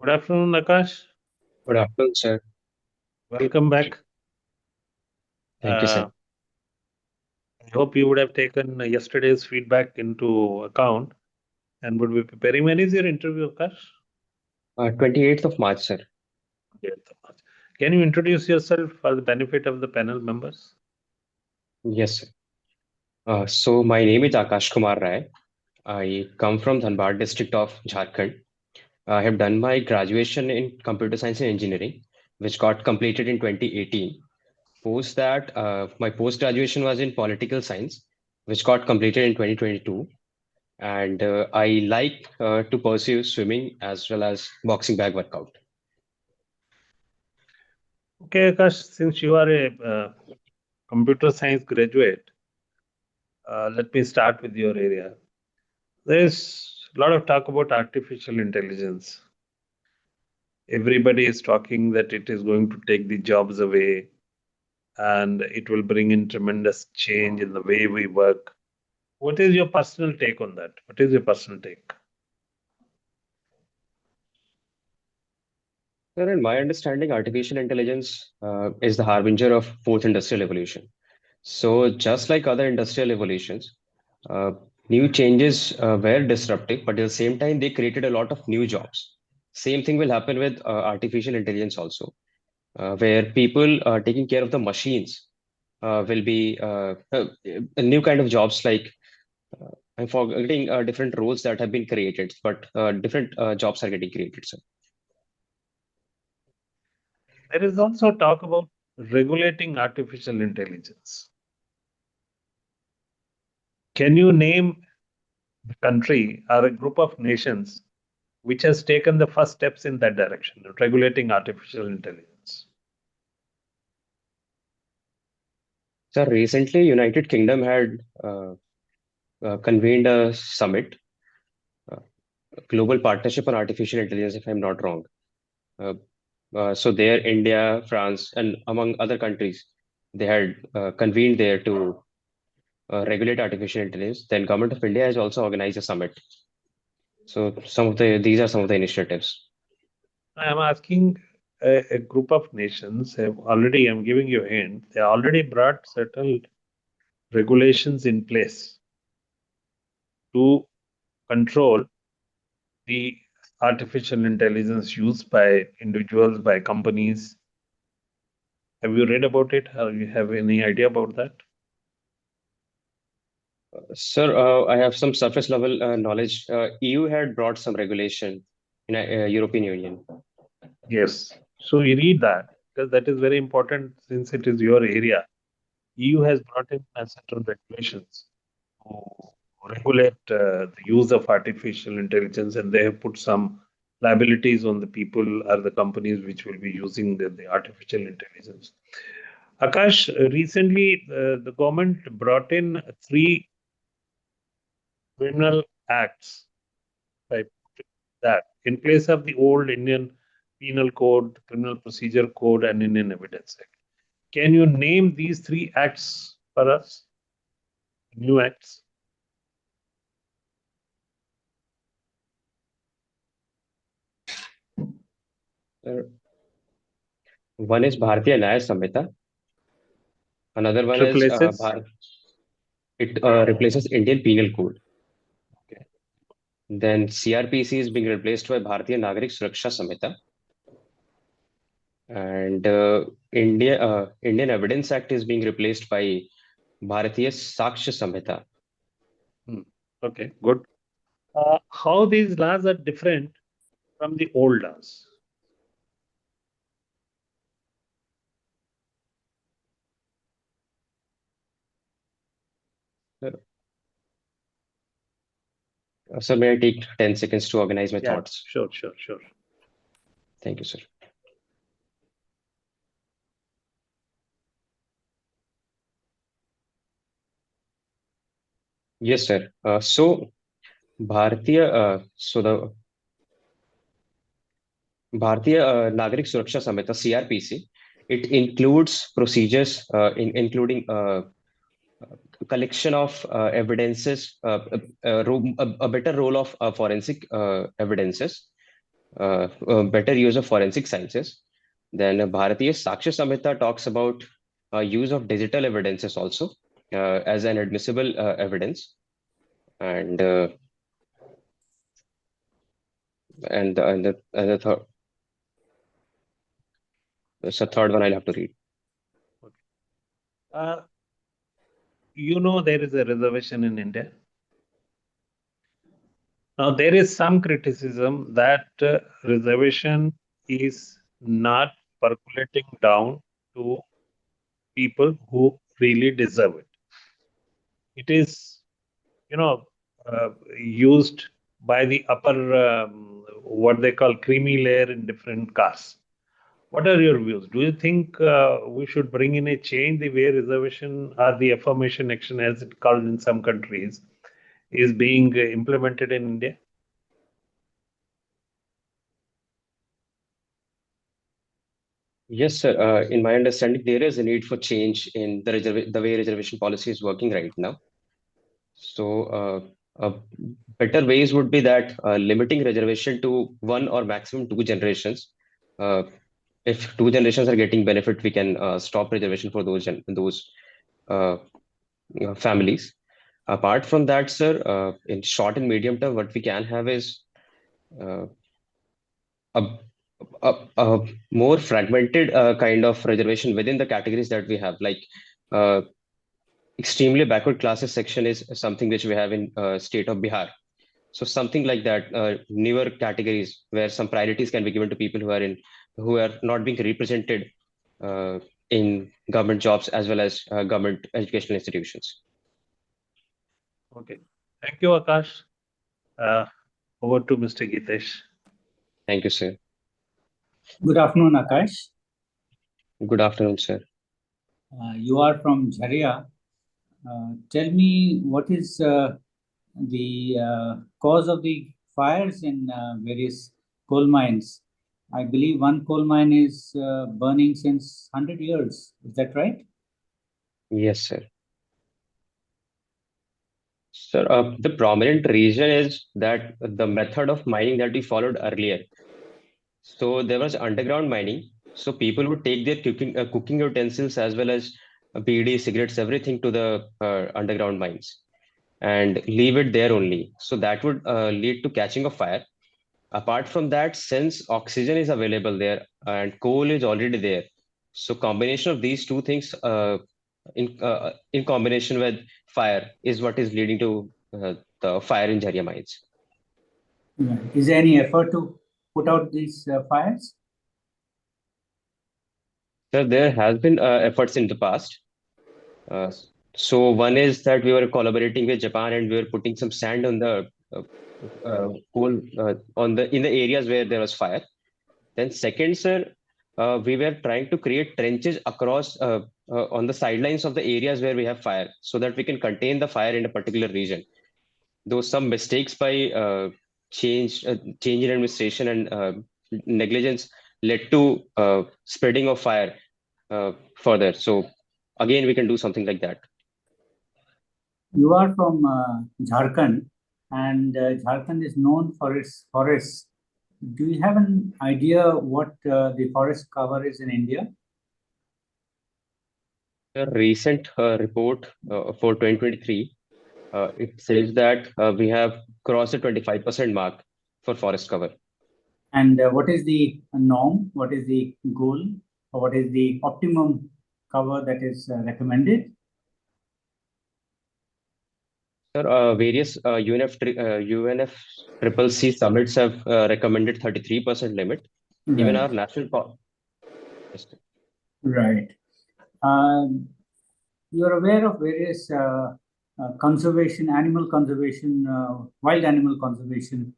Good afternoon, Akash. Good afternoon, sir. Welcome back. Thank you, sir. I hope you would have taken yesterday's feedback into account and would be preparing. When is your interview, Akash? 28th of March, sir. 8th of March. Can you introduce yourself for the benefit of the panel members? Yes, sir. So my name is Akash Kumar Rai. I come from Dhanbad district of Jharkhand. I have done my graduation in computer science and engineering, which got completed in 2018. Post that, my post graduation was in political science, which got completed in 2022. And I like to pursue swimming as well as boxing bag workout. Okay, Akash, since you are a computer science graduate, let me start with your area. There's a lot of talk about artificial intelligence. Everybody is talking that it is going to take the jobs away and it will bring in tremendous change in the way we work. What is your personal take on that? What is your personal take? Sir, in my understanding, artificial intelligence is the harbinger of fourth industrial revolution. So, just like other industrial evolutions, uh, new changes were disruptive, but at the same time, they created a lot of new jobs. Same thing will happen with artificial intelligence also, where people taking care of the machines will be a new kind of jobs like I'm forgetting different roles that have been created, but different jobs are getting created. So, There is also talk about regulating artificial intelligence. Can you name the country or a group of nations which has taken the first steps in that direction, regulating artificial intelligence? sir, recently United Kingdom had convened a summit, uh, Global Partnership on Artificial Intelligence, if I'm not wrong. Uh, so there, India, France, and among other countries, they had convened there to regulate artificial intelligence. Then Government of India has also organized a summit. So these are some of the initiatives. I am asking a group of nations have already, I'm giving you a hint, they already brought certain regulations in place to control the artificial intelligence used by individuals, by companies. Have you read about it? Or you have any idea about that? Sir, I have some surface level knowledge. EU had brought some regulation in European Union. Yes. So you read that because that is very important since it is your area. EU has brought in certain regulations to regulate the use of artificial intelligence, and they have put some liabilities on the people or the companies which will be using the artificial intelligence. Akash, recently the government brought in three criminal acts by putting that in place of the old Indian Penal Code, Criminal Procedure Code, and Indian Evidence Act. Can you name these three acts for us? New acts? Uh, One is Bharatiya Nyaya Samhita. Another It one is replaces. it replaces Indian Penal Code. Okay. Then CRPC is being replaced by Bharatiya Nagarik Suraksha Samhita. And Indian Evidence Act is being replaced by Bharatiya Sakshya Samhita. Hmm. Okay, good. How these laws are different from the old laws? So may I take 10 seconds to organize my Yeah, thoughts? sure, sure, sure. Thank you, sir. Yes, sir. So the Bharatiya Nagarik Suraksha Samhita, CRPC, it includes procedures including collection of evidences, a better role of forensic evidences, better use of forensic sciences. Then Bharatiya Sakshya Samhita talks about use of digital evidences also as an admissible evidence. And the third, so third one I'll have to read. There is a reservation in India. Now, there is some criticism that reservation is not percolating down to people who really deserve it. It is, used by the upper, what they call creamy layer in different castes. What are your views? Do you think we should bring in a change the way reservation or the affirmation action, as it called in some countries, is being implemented in India? Yes, sir. In my understanding, there is a need for change in the way reservation policy is working right now. So, better ways would be that limiting reservation to one or maximum two generations. Uh, if two generations are getting benefit, we can stop reservation for those uh, families. Apart from that, sir, in short and medium term, what we can have is uh, a, a more fragmented kind of reservation within the categories that we have. Like extremely backward classes section is something which we have in state of Bihar. So something like that, newer categories where some priorities can be given to people who are not being represented in government jobs as well as government educational institutions. Okay. Thank you, Akash. Over to Mr. Gitesh. Thank you, sir. Good afternoon, Akash. Good afternoon, sir. You are from Jharia. Tell me, what is the cause of the fires in various coal mines? I believe one coal mine is burning since 100 years. Is that right? Yes, sir. Sir, the prominent reason is that the method of mining that we followed earlier. So there was underground mining. So people would take their cooking utensils as well as BD, cigarettes, everything to the underground mines and leave it there only. So that would lead to catching of fire. Apart from that, since oxygen is available there and coal is already there, so combination of these two things in combination with fire is what is leading to the fire in Jharia mines. Yeah. Is there any effort to put out these fires? So there has been efforts in the past. So one is that we were collaborating with Japan and we were putting some sand on the coal in the areas where there was fire. Then second, sir, we were trying to create trenches across on the sidelines of the areas where we have fire, so that we can contain the fire in a particular region. Though some mistakes by change in administration and negligence led to spreading of fire further. So again, we can do something like that. You are from Jharkhand, and Jharkhand is known for its forests. Do you have an idea what the forest cover is in India? A recent report for 2023, it says that we have crossed the 25% mark for forest cover. And what is the norm? What is the goal? Or what is the optimum cover that is recommended? Sir, various UNFCCC summits have recommended 33% limit. Right. Even our national Right. You're aware of various conservation, animal conservation, wild animal conservation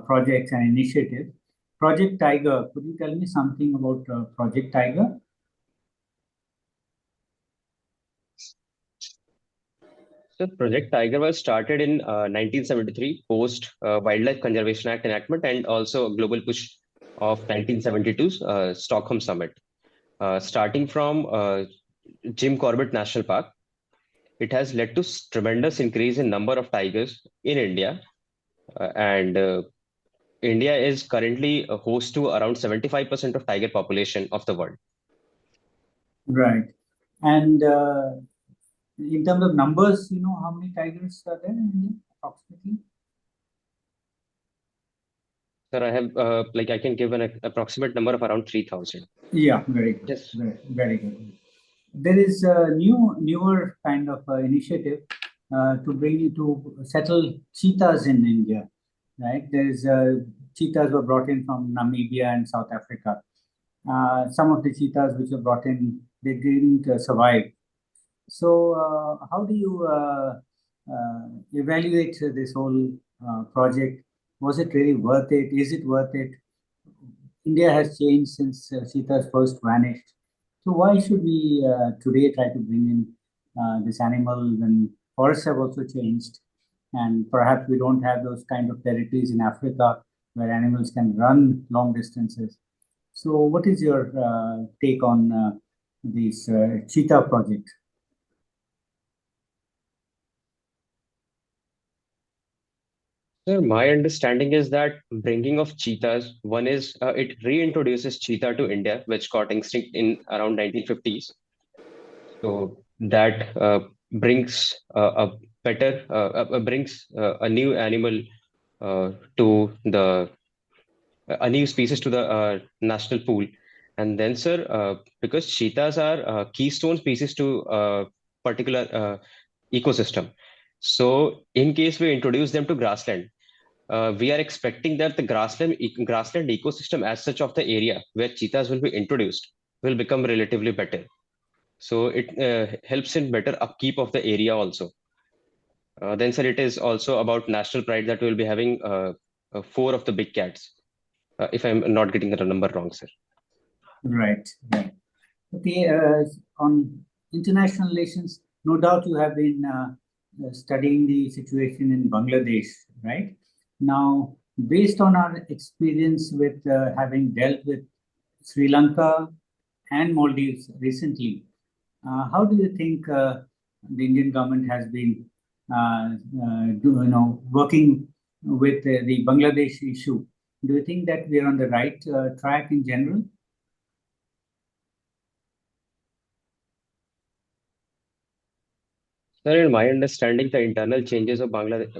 projects and initiatives. Project Tiger, could you tell me something about Project Tiger? So Project Tiger was started in 1973 post Wildlife Conservation Act enactment and also a global push of 1972 Stockholm Summit. Starting from Jim Corbett National Park, it has led to tremendous increase in number of tigers in India, and India is currently a host to around 75% of tiger population of the world. Right. And in terms of numbers, you know how many tigers are there in India approximately? Sir, I have I can give an approximate number of around 3,000. Yeah, very good. Yes. Very good. There is a newer kind of initiative to settle cheetahs in India, right? There's cheetahs were brought in from Namibia and South Africa. Some of the cheetahs which were brought in, they didn't survive. So, how do you evaluate this whole project? Was it really worth it? Is it worth it? India has changed since cheetahs first vanished. So, why should we today try to bring in this animal when forests have also changed? And perhaps we don't have those kind of territories in Africa where animals can run long distances. So, what is your take on this cheetah project? Sir, my understanding is that bringing of cheetahs, one is it reintroduces cheetah to India, which got extinct in around 1950s. So that brings a better brings a new animal to the a new species to the national pool. And then, sir, because cheetahs are keystone species to particular ecosystem. So in case we introduce them to grassland, we are expecting that the grassland ecosystem as such of the area where cheetahs will be introduced will become relatively better. So it helps in better upkeep of the area also. Then, sir, it is also about national pride that we will be having four of the big cats, if I'm not getting the number wrong, sir. Right. Okay. On international relations, no doubt you have been studying the situation in Bangladesh, right? Now, based on our experience with having dealt with Sri Lanka and Maldives recently, how do you think the Indian government has been, working with the Bangladesh issue? Do you think that we are on the right track in general? Sir, in my understanding, the internal changes of Bangladesh.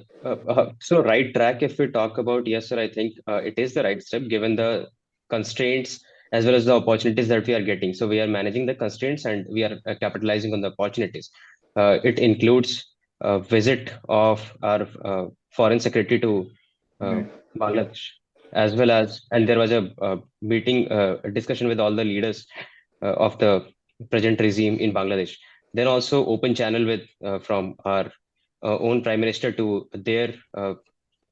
So, right track, if we talk about, yes, sir, I think it is the right step given the constraints as well as the opportunities that we are getting. So, we are managing the constraints and we are capitalizing on the opportunities. It includes a visit of our foreign secretary to Right. Bangladesh, as well as, and there was a meeting, a discussion with all the leaders of the present regime in Bangladesh. Then also open channel with from our own prime minister to their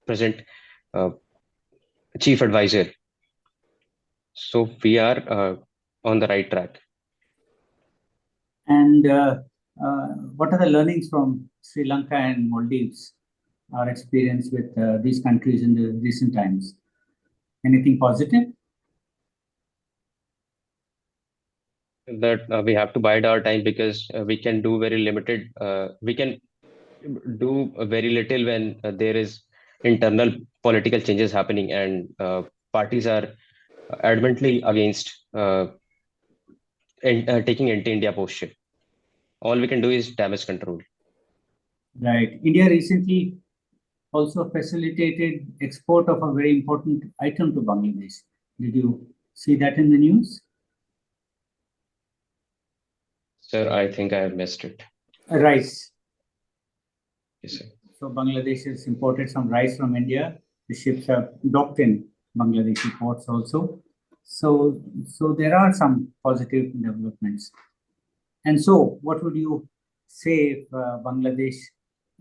present uh, chief advisor. So we are on the right track. And what are the learnings from Sri Lanka and Maldives? Our experience with these countries in the recent times. Anything positive? That we have to bide our time because we can do very limited. We can do very little when there is internal political changes happening and parties are adamantly against taking anti-India posture. All we can do is damage control. Right. India recently also facilitated export of a very important item to Bangladesh. Did you see that in the news? Sir, I think I have missed it. Rice. Yes, sir. So Bangladesh has imported some rice from India. The ships have docked in Bangladeshi ports also. So there are some positive developments. And so, what would you say if Bangladesh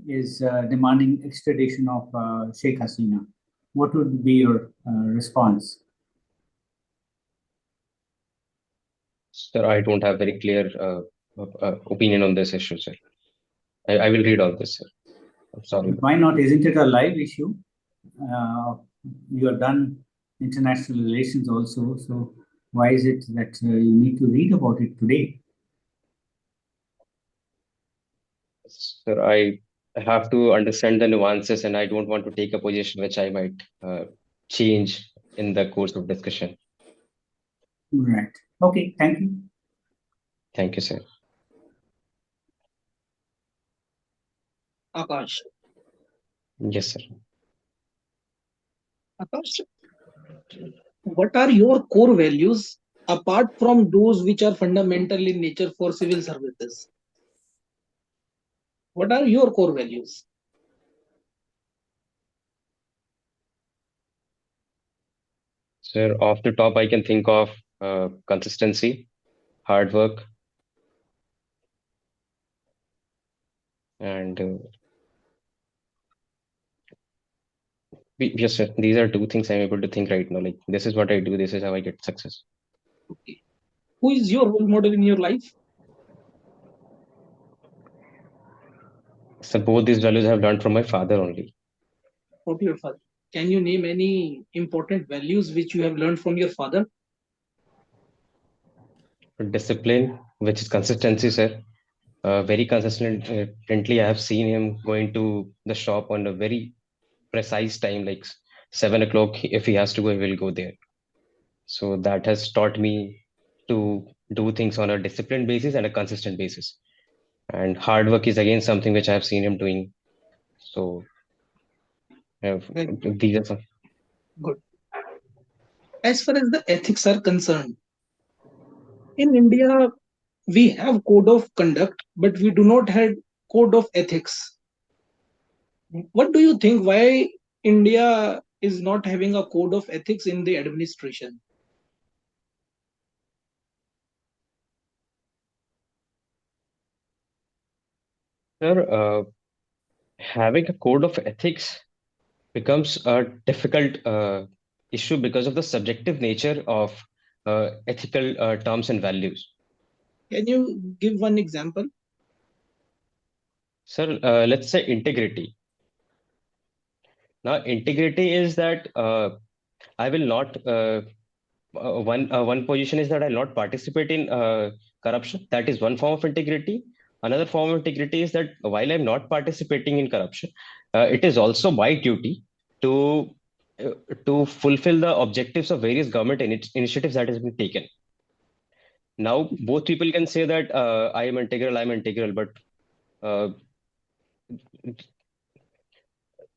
is demanding extradition of Sheikh Hasina? What would be your response? Sir, I don't have very clear opinion on this issue, sir. I will read all this, sir. I'm sorry. Why not? Isn't it a live issue? You have done international relations also, so why is it that you need to read about it today? Sir, I have to understand the nuances and I don't want to take a position which I might change in the course of discussion. Right. Okay. Thank you. Thank you, sir. Akash. Yes, sir. Akash, what are your core values apart from those which are fundamental in nature for civil services? What are your core values? Sir, off the top, I can think of consistency, hard work, and yes, sir. These are two things I'm able to think right now. Like, this is what I do, this is how I get success. Okay. Who is your role model in your life? So both these values I have learned from my father only. From your father. Can you name any important values which you have learned from your father? Discipline, which is consistency, sir. Very consistently, I have seen him going to the shop on a very precise time, like 7 o'clock. If he has to go, he will go there. So that has taught me to do things on a disciplined basis and a consistent basis. And hard work is again something which I have seen him doing. So Very these are some. good. As far as the ethics are concerned, in India, we have code of conduct, but we do not have code of ethics. What do you think? Why India is not having a code of ethics in the administration? Sir, having a code of ethics becomes a difficult issue because of the subjective nature of ethical terms and values. Can you give one example? Sir, let's say integrity. Now, integrity is that I will not. One position is that I'll not participate in corruption. That is one form of integrity. Another form of integrity is that while I'm not participating in corruption, it is also my duty to uh, to fulfill the objectives of various government initiatives that has been taken. Now, both people can say that I am integral, but uh,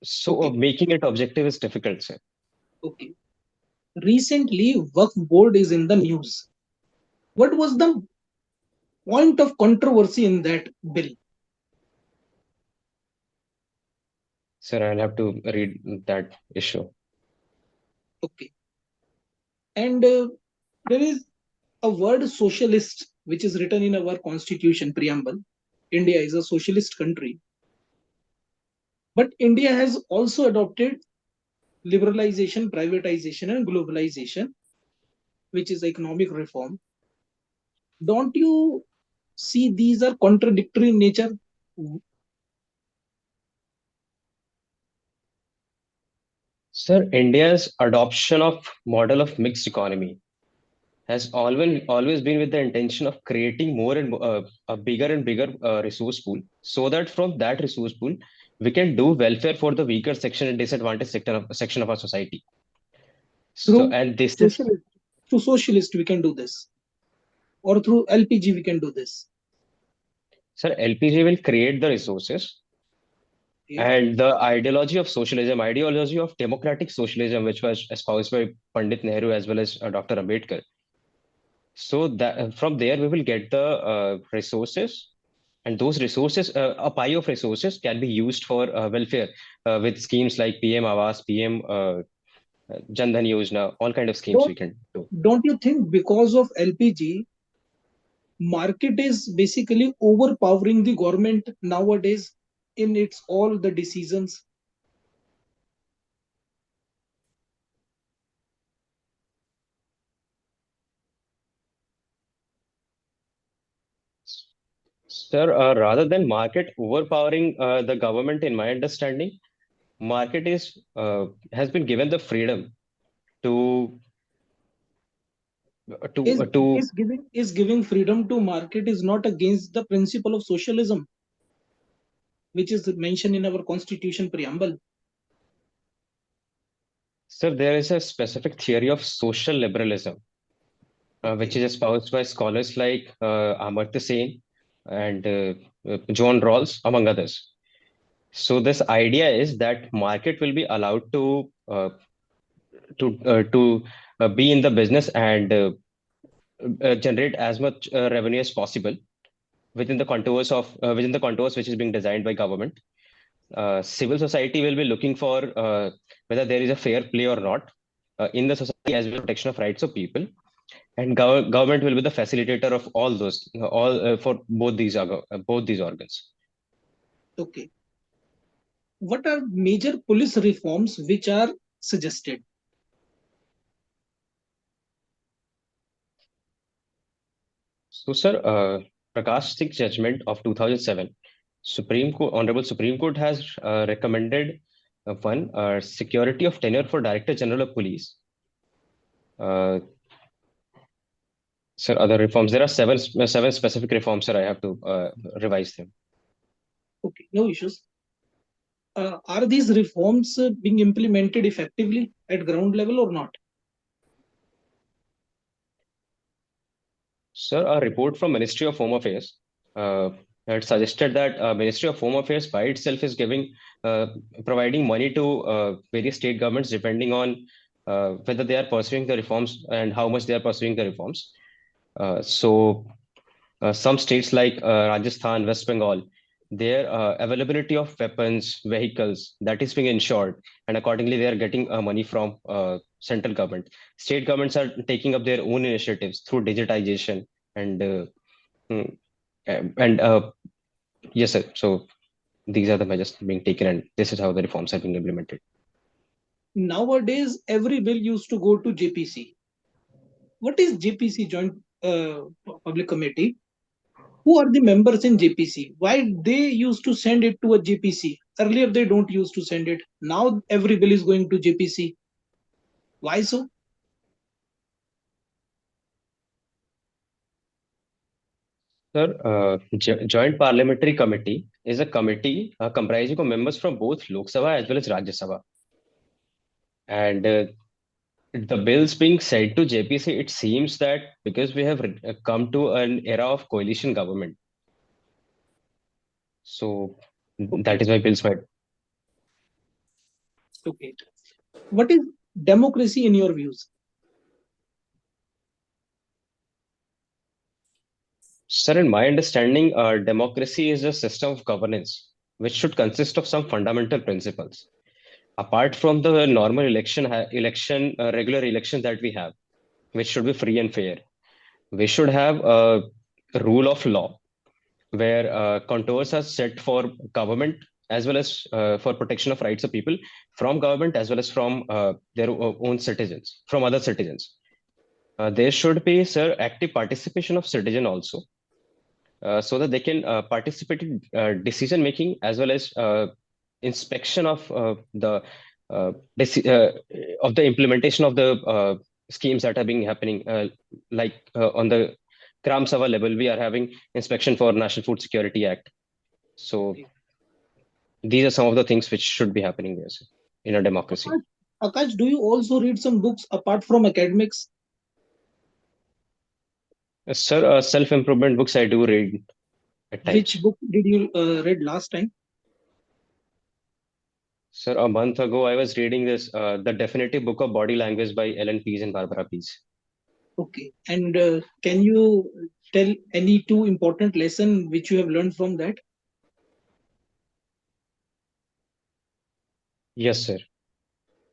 so Okay, making it objective is difficult, sir. okay. Recently, Work Board is in the news. What was the point of controversy in that bill? Sir, I'll have to read that issue. Okay. And there is a word socialist which is written in our constitution preamble. India is a socialist country. But India has also adopted liberalization, privatization, and globalization, which is economic reform. Don't you see these are contradictory in nature? Sir, India's adoption of model of mixed economy has always been with the intention of creating more and a bigger and bigger resource pool, so that from that resource pool we can do welfare for the weaker section and disadvantaged section of our society. So, Through and this is, socialist, through socialist we can do this, or through LPG we can do this. sir, LPG will create the resources, Okay. and the ideology of democratic socialism, which was espoused by Pandit Nehru as well as Dr. Ambedkar. So that from there we will get the resources, and those resources, a pie of resources, can be used for welfare with schemes like PM Awas, PM Jan Dhan Yojana, all kind of schemes we Don't can do. don't you think because of LPG, market is basically overpowering the government nowadays in its all the decisions? Sir, rather than market overpowering the government, in my understanding, market is has been given the freedom to Is to is giving freedom to market is not against the principle of socialism, which is mentioned in our constitution preamble. Sir, there is a specific theory of social liberalism, which is espoused by scholars like Amartya Sen and John Rawls, among others. So this idea is that market will be allowed to be in the business and generate as much revenue as possible within the contours which is being designed by government. Civil society will be looking for whether there is a fair play or not in the society, as well as protection of rights of people, and government will be the facilitator of all those all for both these organs. Okay. What are major police reforms which are suggested? So, sir, Prakash Singh's judgment of 2007, Honorable Supreme Court has recommended one security of tenure for Director General of Police. Sir, other reforms. There are seven specific reforms, sir. I have to revise them. Okay, no issues. Are these reforms being implemented effectively at ground level or not? Sir, a report from Ministry of Home Affairs had suggested that Ministry of Home Affairs by itself is providing money to various state governments depending on whether they are pursuing the reforms and how much they are pursuing the reforms. So some states like Rajasthan, West Bengal, their availability of weapons, vehicles, that is being ensured, and accordingly they are getting money from central government. State governments are taking up their own initiatives through digitization and mm, and yes, sir. So these are the measures being taken, and this is how the reforms are being implemented. Nowadays, every bill used to go to JPC. What is JPC, Joint Public Committee? Who are the members in JPC? Why they used to send it to a JPC? Earlier, they don't used to send it. Now, every bill is going to JPC. Why so? Sir, Joint Parliamentary Committee is a committee comprising of members from both Lok Sabha as well as Rajya Sabha. And the bills being sent to JPC, it seems that because we have come to an era of coalition government, so that is why bills might. Okay. What is democracy in your views? Sir, in my understanding, democracy is a system of governance which should consist of some fundamental principles. Apart from the normal regular elections that we have, which should be free and fair, we should have a rule of law where contours are set for government as well as for protection of rights of people from government as well as from their own citizens, from other citizens. There should be, sir, active participation of citizen also, so that they can participate in decision making as well as inspection of of the implementation of the schemes that are being happening. On the Gram Sabha level, we are having inspection for National Food Security Act. So these are some of the things which should be happening there, sir, in a democracy. Akash, do you also read some books apart from academics? Sir, self-improvement books I do read at times. Which book did you read last time? Sir, a month ago, I was reading The Definitive Book of Body Language by Ellen Pease and Barbara Pease. Okay. And can you tell any two important lessons which you have learned from that? Yes, sir.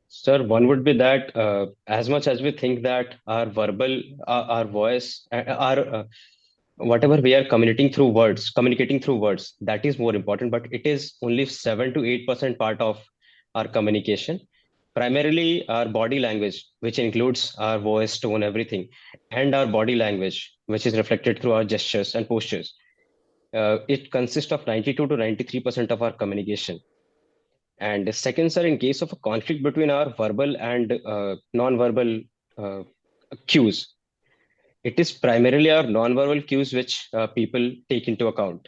Sir, one would be that as much as we think that our our voice, whatever we are communicating through words, that is more important, but it is only 7 to 8% part of our communication. Primarily, our body language, which includes our voice, tone, everything, and our body language, which is reflected through our gestures and postures. It consists of 92 to 93% of our communication. And second, sir, in case of a conflict between our verbal and non-verbal cues, it is primarily our non-verbal cues which people take into account.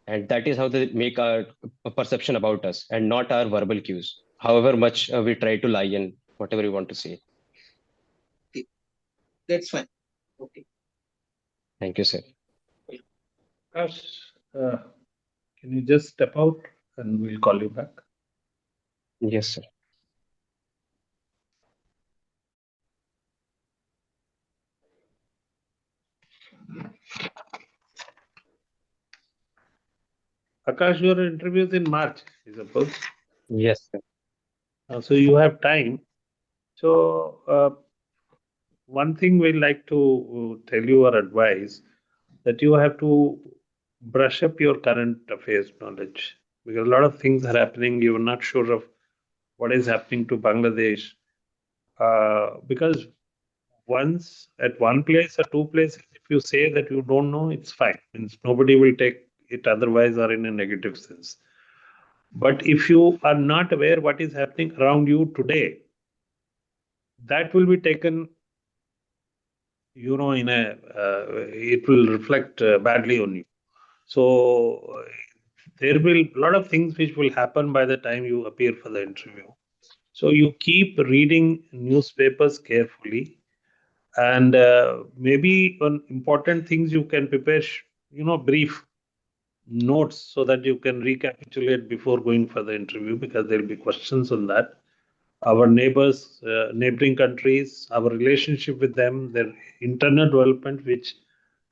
And that is how they make our perception about us and not our verbal cues, however much we try to lie and whatever you want to say. That's fine. Okay. Thank you, sir. Akash, can you just step out and we'll call you back? Yes, sir. Akash, your interview is in March, I suppose. Yes, sir. So you have time. So one thing we like to tell you or advise that you have to brush up your current affairs knowledge because a lot of things are happening. You're not sure of what is happening to Bangladesh because once at one place or two places, if you say that you don't know, it's fine. Means nobody will take it otherwise or in a negative sense. But if you are not aware what is happening around you today, that will be taken, in a, it will reflect badly on you. So there will a lot of things which will happen by the time you appear for the interview. So you keep reading newspapers carefully, and maybe on important things you can prepare, brief notes so that you can recapitulate before going for the interview because there will be questions on that. Our neighbors, neighboring countries, our relationship with them, their internal development, which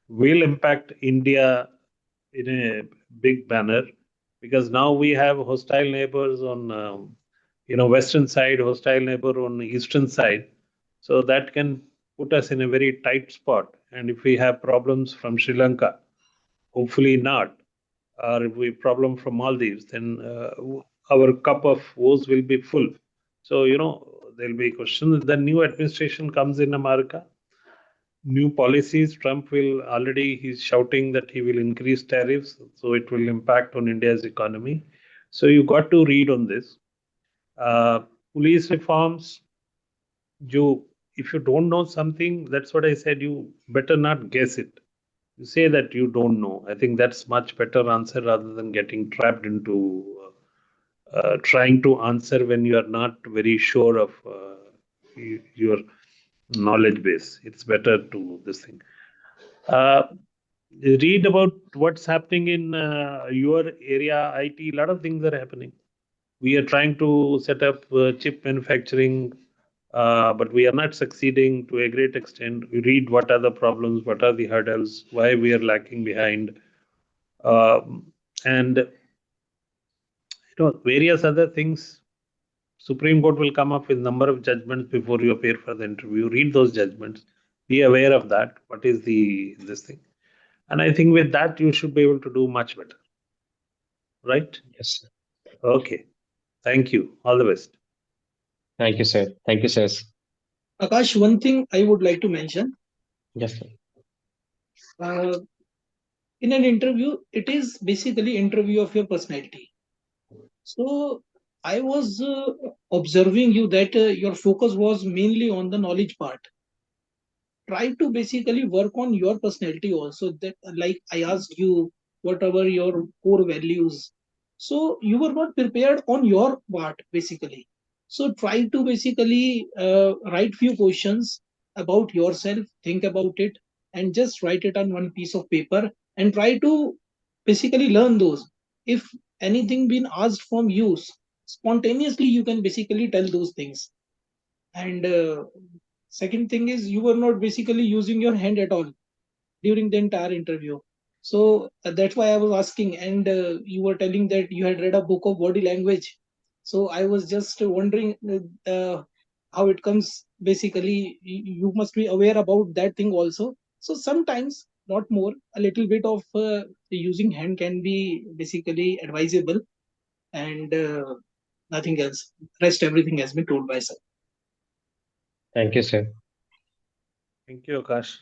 will impact India in a big manner, because now we have hostile neighbors on, western side, hostile neighbor on the eastern side. So that can put us in a very tight spot. And if we have problems from Sri Lanka, hopefully not, or if we problem from Maldives, then our cup of woes will be full. So, there'll be questions. The new administration comes in America, new policies. Trump will already, he's shouting that he will increase tariffs. So it will impact on India's economy. So you got to read on this. Police reforms, if you don't know something, that's what I said, you better not guess it. You say that you don't know. I think that's much better answer rather than getting trapped into trying to answer when you are not very sure of your knowledge base. It's better to this thing. Read about what's happening in your area, IT. A lot of things are happening. We are trying to set up chip manufacturing, but we are not succeeding to a great extent. We read what are the problems, what are the hurdles, why we are lacking behind, and various other things. Supreme Court will come up with number of judgments before you appear for the interview. Read those judgments. Be aware of that. What is this thing? And I think with that you should be able to do much better. Right? Yes, sir. Okay. Thank you. All the best. Thank you, sir. Thank you, sir. Akash, one thing I would like to mention. Yes, sir. In an interview, it is basically interview of your personality. So I was observing you that your focus was mainly on the knowledge part. Try to basically work on your personality also. That, like I asked you, whatever your core values. So you were not prepared on your part basically. So try to basically write few questions about yourself. Think about it and just write it on one piece of paper and try to basically learn those. If anything been asked from you, spontaneously you can basically tell those things. And second thing is you were not basically using your hand at all during the entire interview. So that's why I was asking. And you were telling that you had read a book of body language. So I was just wondering how it comes. Basically, you must be aware about that thing also. So sometimes, not more, a little bit of using hand can be basically advisable, and nothing else. Rest everything has been told by sir. Thank you, sir. Thank you, Akash.